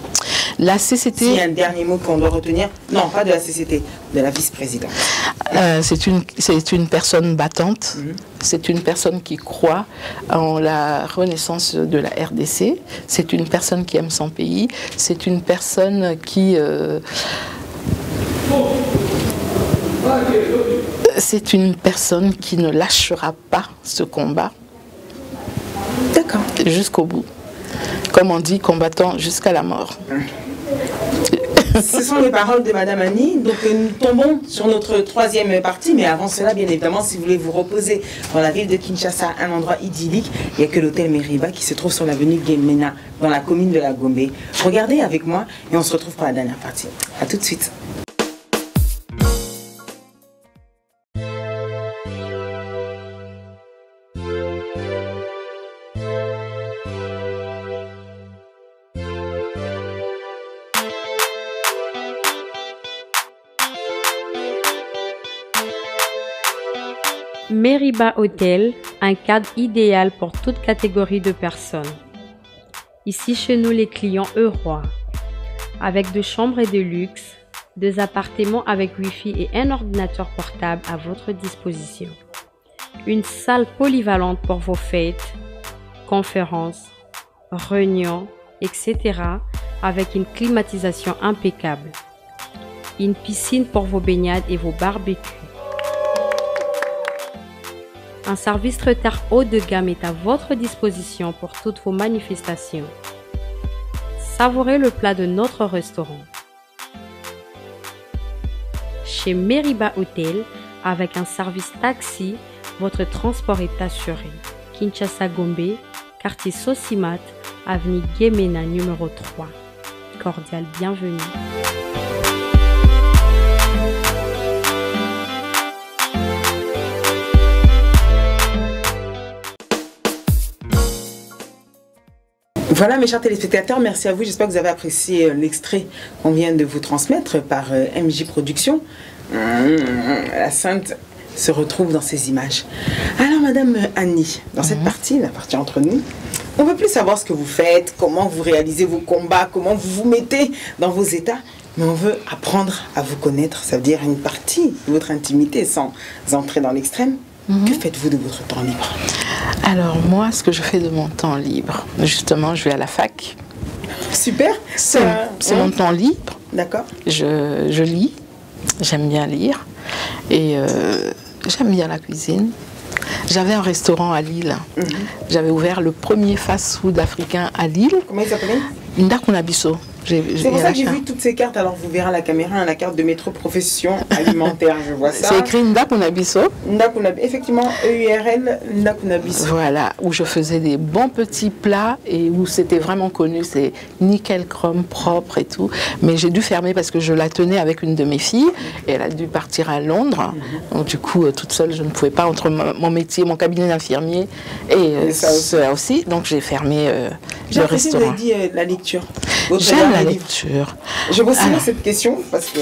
La CCT... S'il y a un dernier mot qu'on doit retenir, non, pas de la CCT, de la vice-présidente. C'est une personne battante, c'est une personne qui croit en la renaissance de la RDC, c'est une personne qui aime son pays, c'est une personne qui... c'est une personne qui ne lâchera pas ce combat. D'accord. Jusqu'au bout. Comme on dit, combattant jusqu'à la mort. Ce sont les paroles de Madame Annie. Donc nous tombons sur notre troisième partie. Mais avant cela, bien évidemment, si vous voulez vous reposer dans la ville de Kinshasa, un endroit idyllique, il n'y a que l'hôtel Meriba qui se trouve sur l'avenue Gemena, dans la commune de la Gombe. Regardez avec moi et on se retrouve pour la dernière partie. A tout de suite. Meriba Hotel, un cadre idéal pour toute catégorie de personnes. Ici chez nous, les clients heureux, avec 2 chambres de luxe, 2 appartements avec Wi-Fi et un ordinateur portable à votre disposition. Une salle polyvalente pour vos fêtes, conférences, réunions, etc. avec une climatisation impeccable. Une piscine pour vos baignades et vos barbecues. Un service traiteur haut de gamme est à votre disposition pour toutes vos manifestations. Savourez le plat de notre restaurant. Chez Meriba Hotel, avec un service taxi, votre transport est assuré. Kinshasa Gombe, quartier Sosimat, avenue Gemena numéro 3. Cordial bienvenue. Voilà mes chers téléspectateurs, merci à vous. J'espère que vous avez apprécié l'extrait qu'on vient de vous transmettre par MJ Productions. La Sainte se retrouve dans ces images. Alors Madame Annie, dans cette partie, la partie entre nous, on veut plus savoir ce que vous faites, comment vous réalisez vos combats, comment vous vous mettez dans vos états, mais on veut apprendre à vous connaître, ça veut dire une partie de votre intimité sans entrer dans l'extrême. Que faites-vous de votre temps libre? Alors moi, ce que je fais de mon temps libre, justement, je vais à la fac. Super. C'est mon temps libre. D'accord. Je lis, j'aime bien lire et j'aime bien la cuisine. J'avais un restaurant à Lille. J'avais ouvert le premier fast-food africain à Lille. Comment il s'appelait? Ndakunabiso. C'est pour ça que j'ai vu toutes ces cartes. Alors vous verrez à la caméra, la carte de métro profession alimentaire, je vois ça. C'est écrit Ndakunabiso. Effectivement, EURL, Ndakunabiso. Voilà, où je faisais des bons petits plats et où c'était vraiment connu, c'est nickel chrome, propre et tout. Mais j'ai dû fermer parce que je la tenais avec une de mes filles et elle a dû partir à Londres. Donc du coup, toute seule, je ne pouvais pas, entre mon métier, mon cabinet d'infirmier et ça aussi. Donc j'ai fermé le restaurant. Vous avez dit la lecture. J'aime la lecture. Je vous soumets cette question parce que...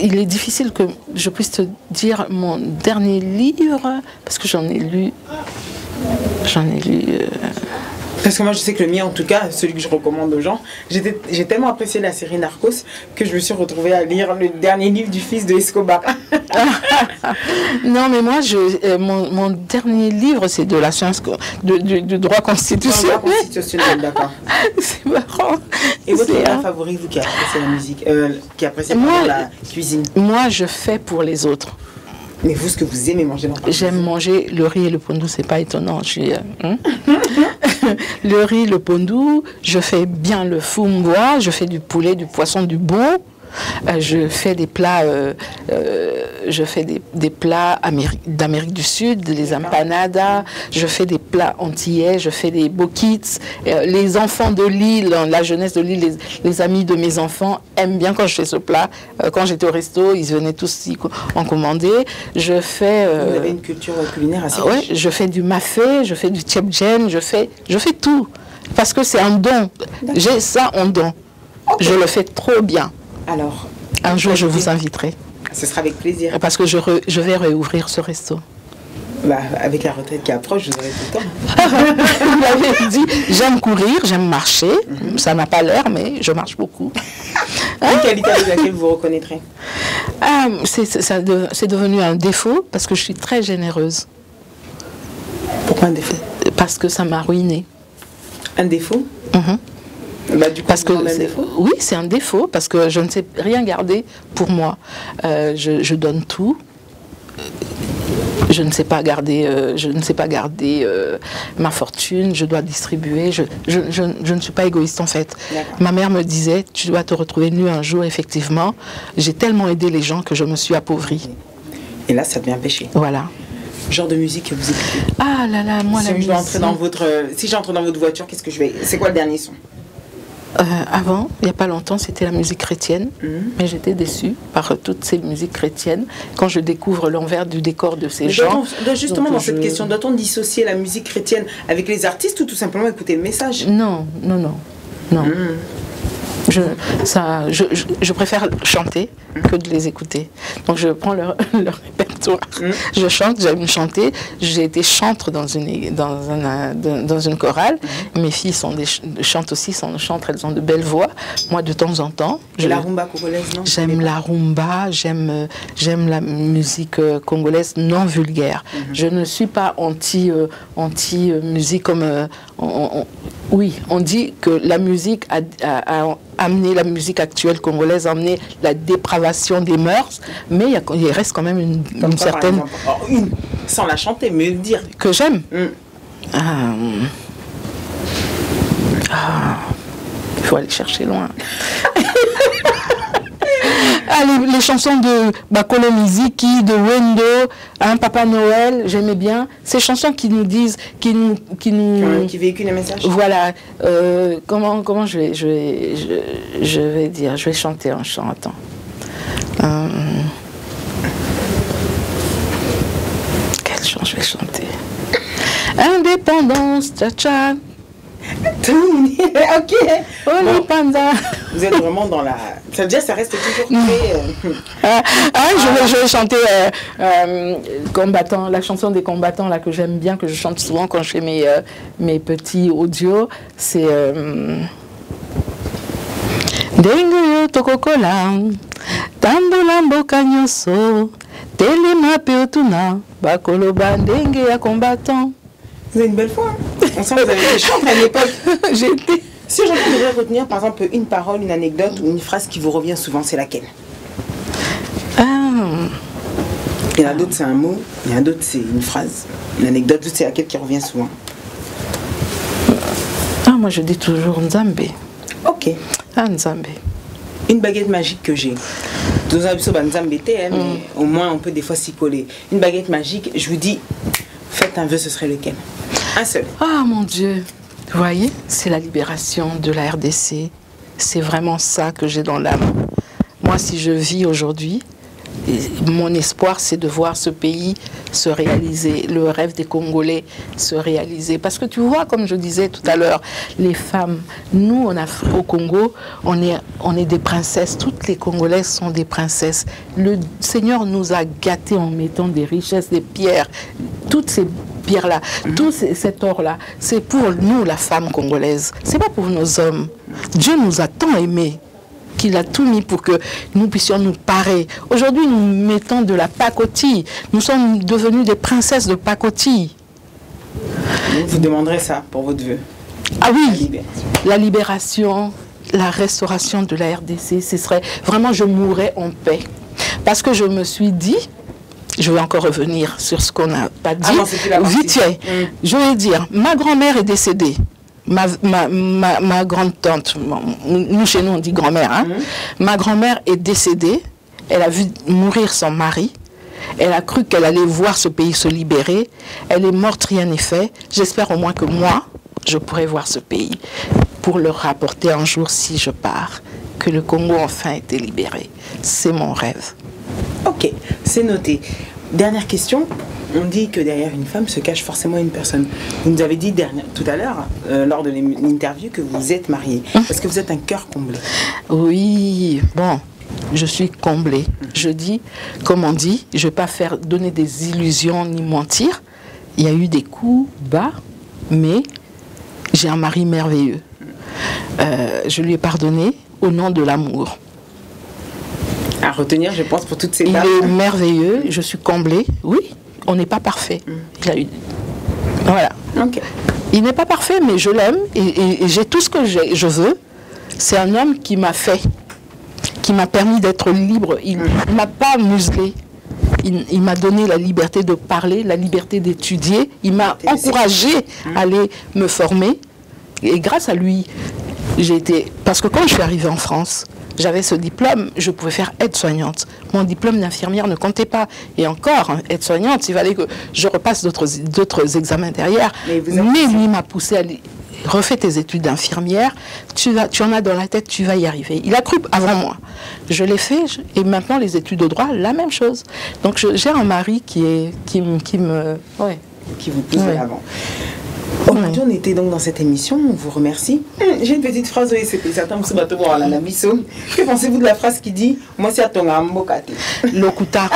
il est difficile que je puisse te dire mon dernier livre, parce que j'en ai lu... Parce que moi je sais que le mien, en tout cas, celui que je recommande aux gens, j'ai tellement apprécié la série Narcos que je me suis retrouvée à lire le dernier livre du fils de Escobar. Non, mais moi, mon dernier livre, c'est de la science du droit constitutionnel. Droit constitutionnel, d'accord. C'est marrant. Et votre plat favori, vous qui appréciez la musique, qui appréciez la cuisine? Moi, je fais pour les autres. Mais vous, ce que vous aimez manger dans le J'aime manger le riz et le pondou, c'est pas étonnant. Le riz, le pondou, je fais bien le fumboa, je fais du poulet, du poisson, du bon. Je fais des plats, des plats d'Amérique du Sud, les empanadas. Je fais des plats antillais, je fais des boquites. Les enfants de Lille, la jeunesse de Lille, les amis de mes enfants aiment bien quand je fais ce plat. Quand j'étais au resto, ils venaient tous en commander. Je fais. Vous avez une culture culinaire assez riche. Ouais, je fais du mafé, je fais du tchèpjen, je fais tout parce que c'est un don. J'ai ça en don. Okay. Je le fais trop bien. Alors, un jour, je vous inviterai. Ce sera avec plaisir. Parce que je vais réouvrir ce resto. Avec la retraite qui approche, vous aurez tout le temps. Vous l'avez dit, j'aime courir, j'aime marcher. Ça n'a pas l'air, mais je marche beaucoup. Une qualité avec laquelle vous reconnaîtrez? C'est devenu un défaut parce que je suis très généreuse. Pourquoi un défaut? Parce que ça m'a ruinée. Un défaut? Du coup, parce que oui, c'est un défaut parce que je ne sais rien garder pour moi. Je donne tout. Je ne sais pas garder, ma fortune. Je dois distribuer. Je ne suis pas égoïste en fait. Ma mère me disait, tu dois te retrouver nue un jour. Effectivement, j'ai tellement aidé les gens que je me suis appauvrie. Et là, ça devient un péché. Voilà. Genre de musique que vous écoutez? Ah là là, moi la musique. Si j'entre dans votre voiture, qu'est-ce que je vais? C'est quoi le dernier son? Avant, il n'y a pas longtemps, c'était la musique chrétienne, mais j'étais déçue par toutes ces musiques chrétiennes quand je découvre l'envers du décor de ces gens. Justement, dans cette question, doit-on dissocier la musique chrétienne avec les artistes ou tout simplement écouter le message? Non. Je préfère chanter que de les écouter. Donc je prends leur répertoire. Je chante, j'aime chanter. J'ai été chantre dans une chorale. Mes filles chantent aussi, chantent, elles ont de belles voix. Moi, de temps en temps. La rumba congolaise, non? J'aime la rumba, j'aime la musique congolaise non vulgaire. Je ne suis pas anti-musique comme... Oui, on dit que la musique a amené, la musique actuelle congolaise a amené la dépravation des mœurs, mais il reste quand même une certaine... sans la chanter, mais le dire. Que j'aime. Il faut aller chercher loin. Les chansons de Bakolo Miziki, de Wendo, Papa Noël, j'aimais bien. Ces chansons qui nous disent, qui véhiculent un message. Voilà. Comment je vais dire, je vais chanter un chant. Attends. Quel chant je vais chanter? Indépendance, tcha-tcha. Ok. Bon, vous êtes vraiment dans la... Ça veut dire que ça reste toujours très... je vais chanter combattant, la chanson des combattants là, que j'aime bien, que je chante souvent quand je fais mes petits audios. C'est... Dengue tokokola, tambola mboka nyoso, telema pe otuna, bakoloba ndenge ya combattant. Vous avez une belle voix. On sent que vous avez été chantre à l'époque. Si je devrais retenir par exemple une parole, une anecdote ou une phrase qui vous revient souvent, c'est laquelle? Il y en a d'autres, c'est un mot. Il y en a d'autres, c'est une phrase. Une anecdote, c'est laquelle qui revient souvent? Moi je dis toujours Nzambe. Ok. Ah, Nzambe. Une baguette magique que j'ai. Dans un épisode Nzambe, mais au moins on peut des fois s'y coller. Une baguette magique, je vous dis, faites un vœu, ce serait lequel? Un seul. Ah mon Dieu. Vous voyez, c'est la libération de la RDC. C'est vraiment ça que j'ai dans l'âme. Moi, si je vis aujourd'hui, mon espoir, c'est de voir ce pays se réaliser, le rêve des Congolais se réaliser. Parce que tu vois, comme je disais tout à l'heure, les femmes, nous, au Congo, on est des princesses. Toutes les Congolaises sont des princesses. Le Seigneur nous a gâtés en mettant des richesses, des pierres, toutes ces pierres-là, tout cet or-là, c'est pour nous, la femme congolaise. C'est pas pour nos hommes. Dieu nous a tant aimés qu'il a tout mis pour que nous puissions nous parer. Aujourd'hui, nous mettons de la pacotille. Nous sommes devenus des princesses de pacotille. Donc vous demanderez ça pour votre vœu? Ah oui, la libération, la restauration de la RDC, ce serait vraiment, je mourrais en paix. Parce que je me suis dit, je vais encore revenir sur ce qu'on n'a pas dit. Vite fait, je vais dire, ma grand-mère est décédée. Ma grande-tante, nous chez nous on dit grand-mère, hein? Ma grand-mère est décédée, elle a vu mourir son mari, elle a cru qu'elle allait voir ce pays se libérer, elle est morte, rien n'est fait. J'espère au moins que moi, je pourrai voir ce pays pour leur rapporter un jour si je pars, que le Congo enfin été libéré. C'est mon rêve. Ok, c'est noté. Dernière question. On dit que derrière une femme se cache forcément une personne. Vous nous avez dit tout à l'heure, lors de l'interview, que vous êtes mariée. Parce que vous êtes un cœur comblé. Oui, bon, je suis comblée. Je dis, comme on dit, je ne vais pas donner des illusions ni mentir. Il y a eu des coups bas, mais j'ai un mari merveilleux. Je lui ai pardonné au nom de l'amour. À retenir, je pense, pour toutes ces femmes. dames. Il est merveilleux, je suis comblée, oui. On n'est pas parfait. Il a eu... Voilà. Okay. Il n'est pas parfait, mais je l'aime et j'ai tout ce que je veux. C'est un homme qui m'a fait, qui m'a permis d'être libre. Il ne m'a pas muselé. Il m'a donné la liberté de parler, la liberté d'étudier. Il m'a encouragé à aller me former. Et grâce à lui, j'ai été... Parce que quand je suis arrivée en France, j'avais ce diplôme, je pouvais faire aide-soignante. Mon diplôme d'infirmière ne comptait pas. Et encore, hein, aide-soignante, il fallait que je repasse d'autres examens derrière. Mais lui m'a poussé à refaire tes études d'infirmière. Tu en as dans la tête, tu vas y arriver. Il a cru avant moi. Je l'ai fait et maintenant les études de droit, la même chose. Donc j'ai un mari qui me pousse de l'avant. Aujourd'hui, on était donc dans cette émission, on vous remercie. J'ai une petite phrase, oui, c'est certain, vous savez, la mission. Que pensez-vous de la phrase qui dit « Moi, c'est à ton ambokate » Lokuta,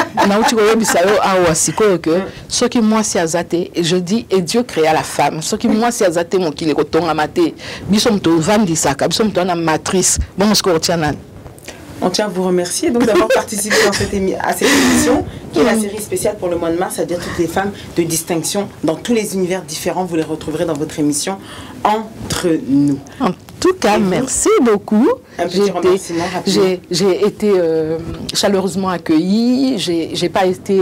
ce qui moi, c'est azate, je dis, et Dieu créa la femme. Ce qui moi, c'est azate, mon qui les coton amaté. Bisom to vandisaka, bisom to na matrice. Bon, ce qu'on tient. On tient à vous remercier donc d'avoir participé à cette émission, qui est la série spéciale pour le mois de mars, c'est-à-dire toutes les femmes de distinction dans tous les univers différents. Vous les retrouverez dans votre émission Entre nous. En tout cas, merci beaucoup. J'ai été chaleureusement accueillie. J'ai pas été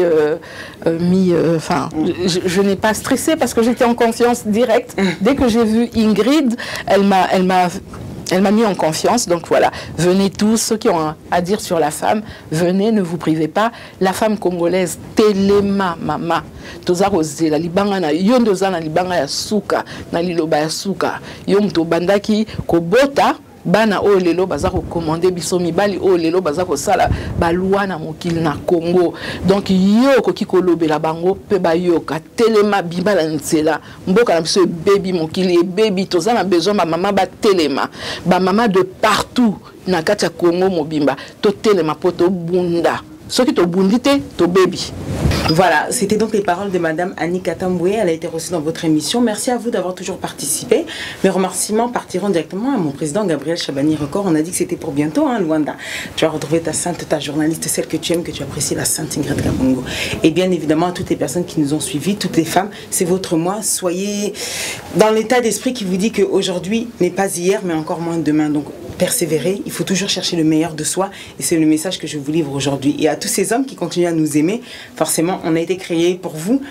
je n'ai pas stressé parce que j'étais en confiance directe. Dès que j'ai vu Ingrid, elle m'a mis en confiance, donc voilà. Venez tous, ceux qui ont à dire sur la femme, venez, ne vous privez pas. La femme congolaise, telema mama. Toza rosé, la libanga na yondoza na libanga ya suka, na liloba ya suka. Yomto bandaki kobota. Bana o lelo baza ko commander biso mibali o lelo baza ko sala balwa na mokili na Congo. Donc yo ko kikolobela bango pe ba yo ka telema bibala ntsela mboka na biso baby mokili baby toza na besoin ba mama ba telema ba mama de partout na kati ya Congo mobimba to telema poto bunda soki to bundite to baby. Voilà, c'était donc les paroles de Madame Annie Katamboué. Elle a été reçue dans votre émission. Merci à vous d'avoir toujours participé. Mes remerciements partiront directement à mon président Gabriel Chabani-Record. On a dit que c'était pour bientôt, hein, Luanda. Tu vas retrouver ta sainte, ta journaliste, celle que tu aimes, que tu apprécies, la sainte Ingrid Kabongo. Et bien évidemment à toutes les personnes qui nous ont suivis, toutes les femmes, c'est votre mois. Soyez dans l'état d'esprit qui vous dit qu'aujourd'hui n'est pas hier, mais encore moins demain. Donc persévérer, il faut toujours chercher le meilleur de soi. Et c'est le message que je vous livre aujourd'hui. Et à tous ces hommes qui continuent à nous aimer, forcément, on a été créés pour vous,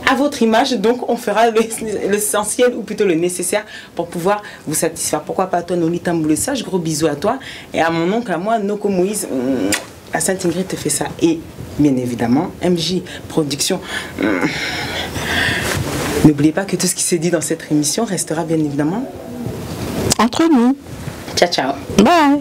à votre image, donc on fera l'essentiel ou plutôt le nécessaire pour pouvoir vous satisfaire. Pourquoi pas toi, Noli Tamboule Sage, gros bisous à toi et à mon oncle, à moi, Noko Moïse. La Sainte Ingrid te fait ça et bien évidemment MJ Production. N'oubliez pas que tout ce qui s'est dit dans cette émission restera bien évidemment entre nous. Ciao ciao. Bye.